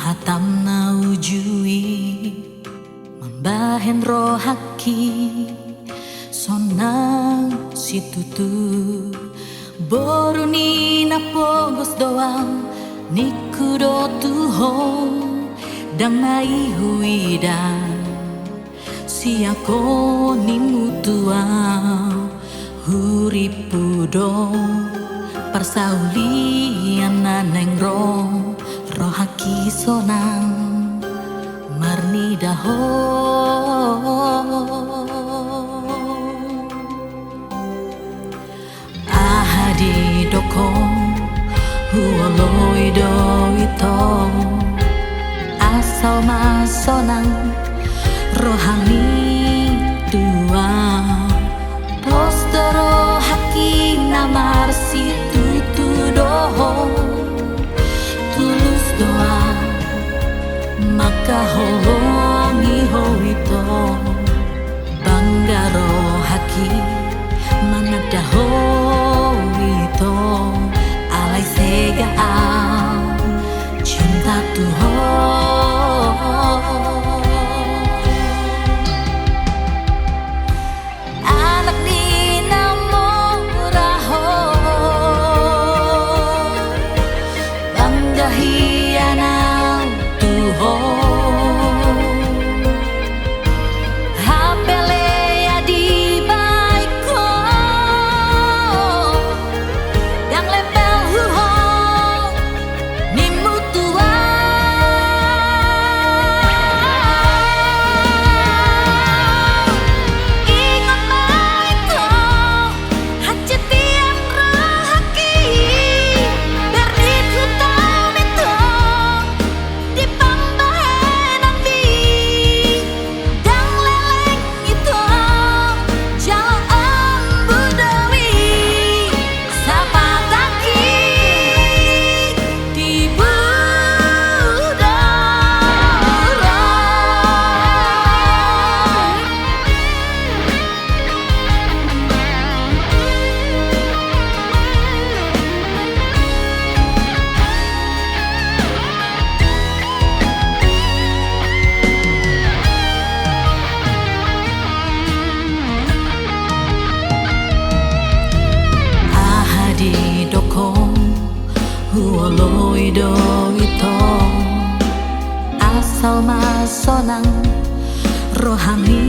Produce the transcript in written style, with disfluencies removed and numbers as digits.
hatam na ujui mambahen rohaki sonang situtu boru ni na pogos doang nikudo tuho dang nai huida siako ni mutuau huripudo persaulian naneng rohaki sonang marni daho ahadi dokong huoloi doito asal masonang rohani tua postoro haki namar situ doho tulus doa maka holongi hoito banggaro haki manada hoito alai sega cinta Tuhan anak ni namo raho bangga hiana Tuhan hapele ya di baiko yang lepel huho ni mutua ingat baiko hajat tiang rohaki berdit hutang itu di pambahen ambi dang leleng itu jalan budawi sapataki di budara ahadi dokong huoloi doito asal masonang rohani